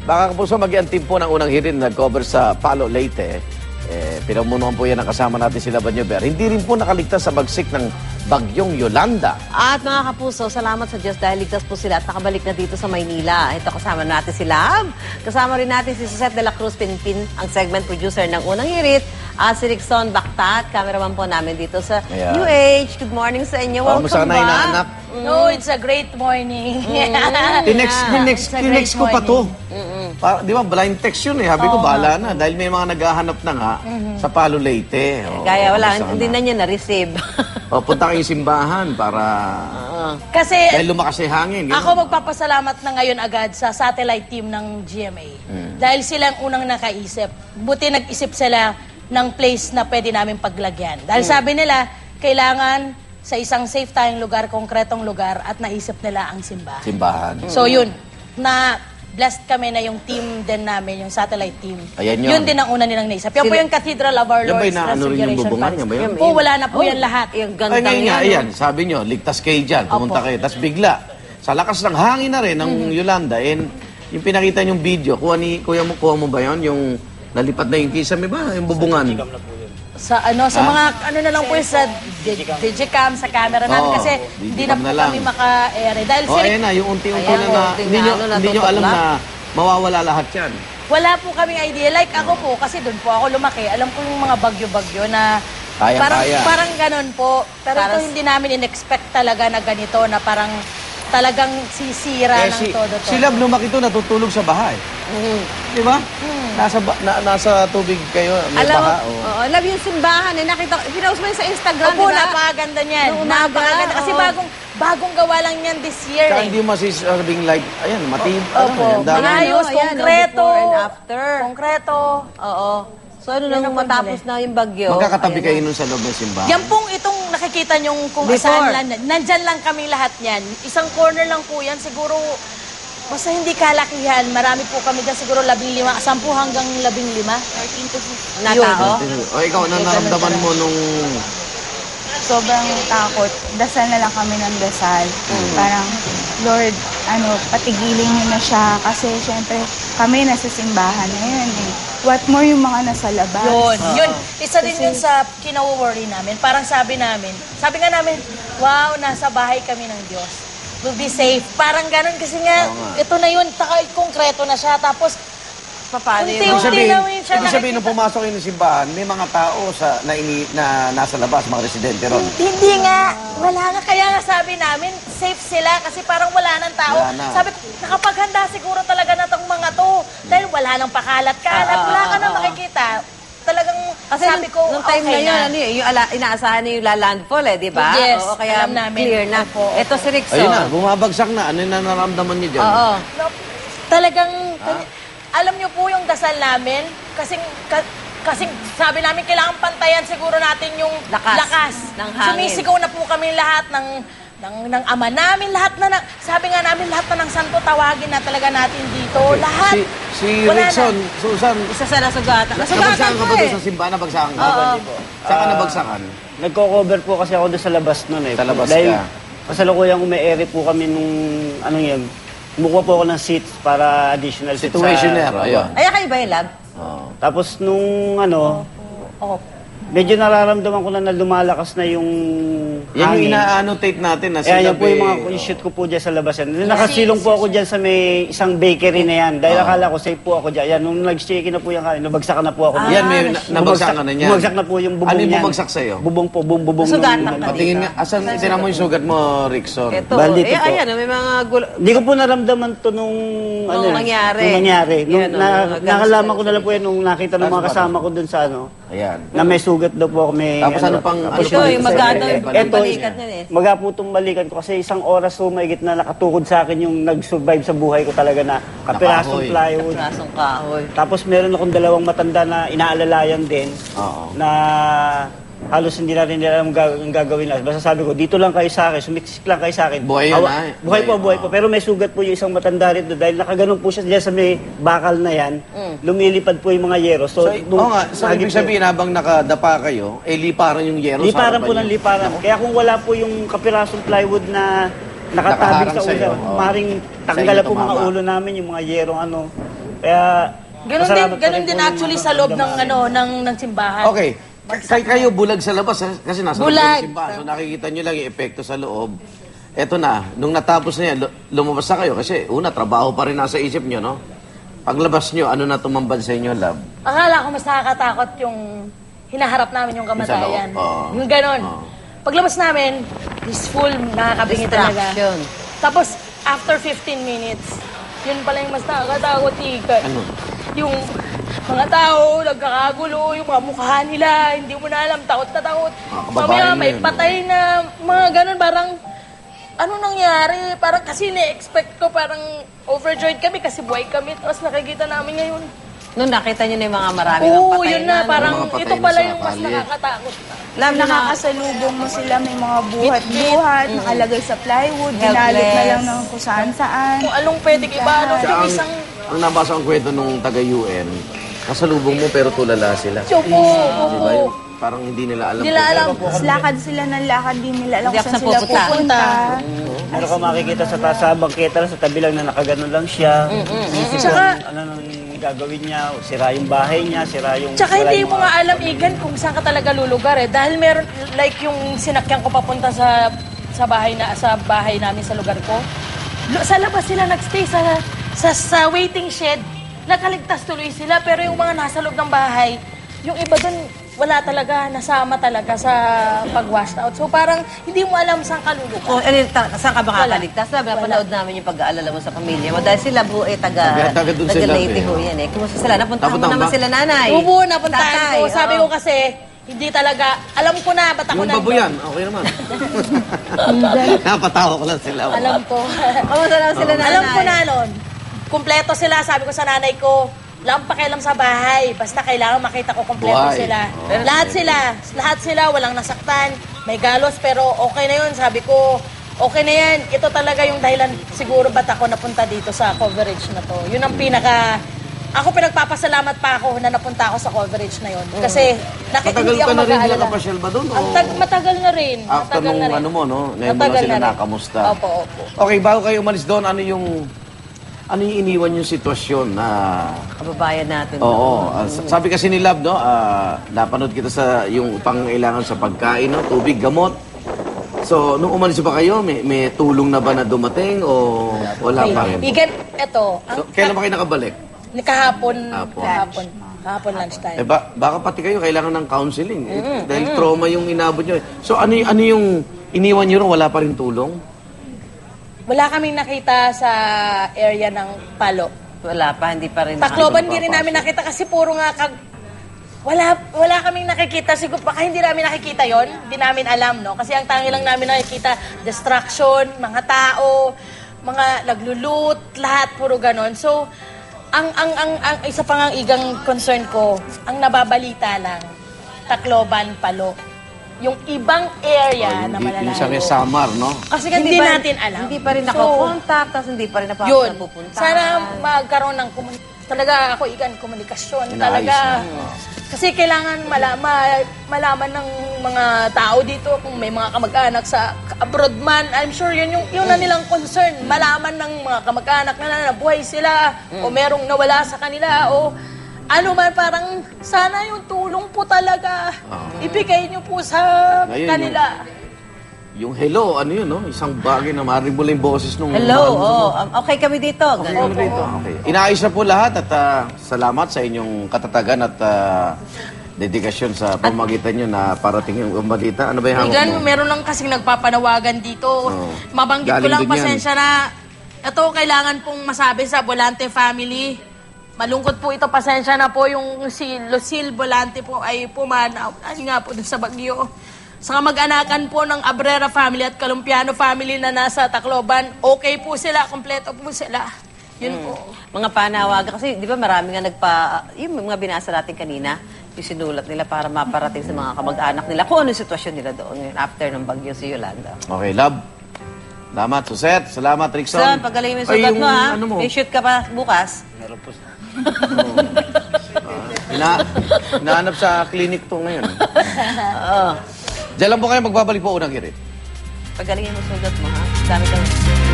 Baka kapuso mag-iantim po ng unang hirin na cover sa Palo, Leyte. Pinamunuan po yan ang kasama natin sila Banyover. Hindi rin po nakaligtas sa bagsik ng bagyong Yolanda. At mga kapuso, salamat sa Diyos dahil ligtas po sila at nakabalik na dito sa Maynila. Ito kasama natin si Lab. Kasama rin natin si Suzette de la Cruz Pinpin, ang segment producer ng unang hirit. At si Rickson Bactat, cameraman po namin dito sa UH. Good morning sa inyo. Welcome back. No, it's a great morning. Tinext ko pa to. Di ba, blind text yun eh. Sabi ko, bahala na. Dahil may mga naghahanap na nga sa Palo, Leyte. Kaya wala, hindi na niya na-receive. Punta kayong simbahan para... Kasi dahil lumakas yung hangin. ako magpapasalamat na ngayon agad sa satellite team ng GMA. Dahil sila ang unang nakaisip. Buti nag-isip sila ng place na pwede namin paglagyan. Dahil sabi nila, kailangan sa isang safe tayong lugar, konkretong lugar, at naisip nila ang simbahan. Simbahan. So yun, blessed kami na yung team din namin, yung satellite team. Ayan yun. Yun din ang una nilang naisip. Yan po yung Cathedral of Our Yan ba Lord's yung naano rin yung Transfiguration bubungan? Palace. Yan ba yun? Po, wala na po yan lahat. Yung Ay, gandang ngayon nga, yan. ayan, sabi nyo, ligtas kayo dyan, pumunta kayo. Tapos bigla, sa lakas ng hangin na rin ng Yolanda, and yung pinakita yung video, kuha mo ba yun? Yung nalipad na yung kisame ba? Yung bubungan. Sa mga na lang po sa digicam, sa camera namin kasi hindi na po kami maka-ere. Dahil ayan na, yung unti-unti na hindi nyo alam na mawawala lahat yan. wala po kaming idea. Like ako po, kasi doon po ako lumaki. Alam ko yung mga bagyo-bagyo na parang ganun po. Pero ito hindi namin in-expect talaga na ganito, na parang talagang sisira ng todo to. Si Lab lumaki ito, natutulog sa bahay. Di ba? Nasa tubig kayo, may baha. Alam yung simbahan, nakita ko, pinaus mo yun sa Instagram, Opo, diba? napakaganda niyan. Napakaganda. Kasi bagong gawa lang yan this year. Kaya hindi masisabing like, ayan, matib. Opo, maayos, konkreto. Before and after. Konkreto. Oo. So ano nang matapos na yung bagyo? Magkakatabi kayo nun sa loob ng simbahan. Yan pong itong nakikita nyong kung saan lang. Nandyan lang kami lahat yan. Isang corner lang po yan. Siguro, basta hindi kalakihan. Marami po kami dyan. Siguro 15, 10 hanggang 15. 13 to 15. Na tao? O ikaw, naramdaman mo nung... Sobrang takot. Dasal na lang kami ng dasal. Parang, Lord, patigilin niyo na siya. Kasi, syempre, kami nasa simbahan na yun. What more yung mga nasa labas? Yun. Isa din yun sa kinaworry namin. Parang sabi nga namin, wow, nasa bahay kami ng Diyos. We'll be safe. Parang ganun kasi nga, ito na yun, konkreto na siya. Tapos, Paano Ibig yun? sabihin, nung pumasok kayo ng simbahan, may mga tao na nasa labas, mga residente ron. Hindi nga. Wala nga. Kaya nga sabi namin, safe sila kasi parang wala nang tao. Sabi ko, nakapaghanda siguro talaga na itong mga to. Dahil wala nang pakalat-kalat. Wala ka na makikita. Talagang Kasi sabi ko, nung time okay na yun, yung inaasahan na yung lalandfall di ba? Yes, Oo, kaya alam namin. clear na. Ito si Rickson. Ayun na, bumabagsak na. Ano yung naramdaman niyo dyan? Oo. Talagang, alam niyo po yung dasal namin, kasing sabi namin kailangan pantayan siguro natin yung lakas ng hangin. Sumisigaw na po kami lahat ng ama namin, sabi nga namin lahat na ng santo, tawagin na talaga natin dito. Lahat. Si Rickson, Susan, Isa sa nasugatan. nabagsakan ka ba doon sa simbahan? Nabagsakan ka? Saan ka nabagsakan? Nagko-cover po kasi ako doon sa labas nun eh. Sa labas Dahil ka? kasalukuyang ume-ere po kami nung kumukuha po ako ng seats para additional seats. Situationer, ayun. Ay, kayo ba yung lab? Tapos nung medyo nararamdaman ko na lumalakas na yung Yan yung hangin. ina-annotate natin na Yan po yung mga shoot ko po dyan sa labas yan. Nakasilong po ako dyan sa may isang bakery na yan. Dahil akala ko safe po ako dyan. Yan, nung nag-shaky na po yung kanin, nabagsakan na po ako. Yan, may nabagsakan na niyan. Bumagsak na po yung bubong Ano yung yan. bumagsak sa'yo? Bubong po, bubong. Sugatan ka. Patingin nga, asan tinan mo yung sugat mo, Rickson? Ito. Baldito po. Ayan, may mga gulo. Hindi ko po naramdaman to nung nangyari. Nakalaman ko na lang po yan nung nakita ng mga kasama ko dun sa Ayan. na may sugat daw po ako. Tapos ano pang... Ito, yung magano yung balikat niyan eh. Maga po itong balikan ko kasi isang oras po maigit na nakatukod sa akin yung nag-survive sa buhay ko talaga na kapirasong plywood. Kapirasong kahoy. Tapos meron akong dalawang matanda na inaalalayan din na halos hindi na rin nila alam ang gagawin na. Basta sabi ko, dito lang kayo sa akin, sumiksik lang kayo sa akin. Buhay yun na. Buhay po. Pero may sugat po yung isang matanda rito dahil nakaganon po siya dyan sa may bakal na yan. Lumilipad po yung mga yero. So ibig sabihin habang nakadapa kayo, liparan yung yero liparan po ng liparan. Kaya kung wala po yung kapirasong plywood na nakatabing sa ulo, maring tanggal po mga ulo namin, yung mga yerong Kaya, pasalamat pa Ganun rin din po actually yung sa loob ng damdamin. ng simbahan. Okay. Kayo bulag sa labas, ha? Kasi nasa loob Bulag. ng simbahan. So nakikita nyo lang yung epekto sa loob. Eto na, nung natapos na yan, lumabas na kayo. Kasi una, trabaho pa rin nasa isip nyo, no? Paglabas nyo, ano na tumambad sa inyo, love? Akala ko mas nakakatakot yung hinaharap namin yung kamatayan. Sa loob, oo. Yung ganon. Oo. Paglabas namin, peaceful, nakakabingi talaga. Distraction. Tapos, after 15 minutes, yun pala yung mas nakakatakot, Ika. Ano? Yung mga tao, nagkakagulo, yung mga mukha nila, hindi mo na alam, takot na takot. Mga kababayan Mamaya na may yun. patay na, mga ganun, parang, ano nangyari? Parang kasi na-expect ko, parang overjoyed kami kasi buhay kami, tapos nakikita namin ngayon. Noon nakita niyo na yung mga maraming Oo, patay yun na, no? parang Mga patay ito na pala sa yung mas kalye. nakakatakot. Alam na Nakakasalubong mo sila, may mga buhat-buhat, nakalagay sa plywood, Helpless. binalot na lang ng kung saan-saan. Kung anong pwedeng iba, ano, Siya yung ang, isang... ang nabasa kong kwento nung taga-UN, kasalubong mo pero tulala sila. Opo, Di ba? opo. Yung parang hindi nila alam. Hindi nila alam. Tapos lakad sila ng lakad, di nila alam Hindi kung ako saan sila pupunta. pupunta. Meron ka makikita sa taas sa bangketa lang, sa tabi lang na nakaganon lang siya. Isip ko, Tsaka- ano nang gagawin niya, sira yung bahay niya, sira yung... Tsaka sira hindi yung mo mga nga alam, pamilya. Igan, kung saan ka talaga lulugar eh. Dahil meron, like yung sinakyan ko papunta sa bahay namin sa lugar ko. Sa labas sila nagstay sa waiting shed. Nakaligtas tuloy sila, pero yung mga nasa loob ng bahay, yung iba dun, wala talaga, nasama talaga sa pag-washed out. So parang hindi mo alam saan ka lulugar. Kung saan ka Wala. makakaligtas? Napanood namin yung pag-aalala mo sa pamilya mo. Dahil sila po taga Taga dun sila, Leyte eh. ho yan eh. Kumusta sila? Napuntahan mo Napuntahan naman ba? sila nanay. Ubo, napuntahan Tatay, ko. Sabi oo. ko kasi, hindi talaga, alam ko na, ba't ako Yung nandun? babuyan, okay naman. Napatawa ko lang sila. Alam ko. Kamusta naman sila nanay? Alam ko na nun. Kumpleto sila. Sabi ko sa nanay ko, wala akong pakialam sa bahay. Basta kailangan makita ko kumpleto Buhay. sila. Oh. Lahat sila, walang nasaktan. May galos, pero okay na yun. Sabi ko, okay na yan. Ito talaga yung dahilan siguro ba't ako napunta dito sa coverage na to. Yun ang pinaka... Ako pinagpapasalamat pa ako na napunta ako sa coverage na yun. Kasi Matagal hindi ka ako na rin mag-aalala. nakapasyal ba doon? Matagal na rin. After Matagal nung na rin. ano mo, no? Ngayon mo Matagal lang sila na rin. nakamusta. Opo, opo. Okay, bago kayo umalis doon, ano yung iniwan yung sitwasyon na... Kababayan natin. Oo. Sabi kasi ni Lab, no? Napanood kita sa yung pangailangan sa pagkain, no? Tubig, gamot. So, nung umalis ba kayo, may tulong na ba na dumating o wala pa rin? Igan, eto. So, kailan ba kayo nakabalik? Kahapon. Hapon. Kahapon lunchtime. Baka pati kayo kailangan ng counseling. Dahil trauma yung inabot nyo. So, ano yung iniwan nyo rin? Wala pa rin tulong? Wala kaming nakita sa area ng Palo. Wala pa, hindi pa rin. Tacloban, hindi rin namin nakita kasi puro nga wala kaming nakikita. Siguro, baka hindi namin nakikita yon. Hindi namin alam, no? Kasi ang tangi lang namin nakikita, distraction, mga tao, mga naglulut, lahat, puro ganon. So, ang isa pang ang igang concern ko, ang nababalita lang, Tacloban, Palo. Yung ibang area na Yung sa malalayo. Samar, no? Kasi hindi natin alam. Hindi pa rin So, nakakontak, tapos hindi pa rin yun. napupunta. Sana magkaroon ng talaga ako komunikasyon. Inaayos Talaga. na. Kasi kailangan malaman ng mga tao dito kung may mga kamag-anak sa abroad man. I'm sure yun na nilang concern. Malaman ng mga kamag-anak na nabuhay sila o merong nawala sa kanila o ano man, parang sana yung tulong po talaga ibigay niyo po sa Ngayon, kanila. Yung hello, ano yun, no? Isang bagay na marinig mo lang yung boses nung... Hello, mga- okay kami dito. Okay, ano dito? Okay. Inaayos na po lahat at salamat sa inyong katatagan at dedikasyon sa pamagitan nyo na parating yung balita. Ano ba yung hamok Igan, mo? meron lang kasing nagpapanawagan dito. Mabanggit ko Galing lang, din yan. pasensya na. Ito, kailangan pong masabi sa Volante family. Malungkot po ito, pasensya na po yung si Lucille Volante po ay pumanaw. Ay nga po dun sa Bagyo. Sa kamag-anakan po ng Abrera family at Calumpiano family na nasa Tacloban, okay po sila, kompleto po sila. Yun po. Mga panawagan. Kasi di ba marami nga yung mga binasa natin kanina, yung sinulat nila para maparating sa mga kamag-anak nila kung ano yung sitwasyon nila doon ngayon after ng bagyo si Yolanda. Okay, love. Salamat, Suset. Salamat, Rickson. Son, pagaling mo yung Ay, sugat mo, ha? Ano mo? May shoot ka pa bukas. Meron po. Hinahanap sa clinic to ngayon. Oo. Diyan lang po kayo magbabalik po unang hirit. Pagalingin mo sugat mo, ha? Dami kang...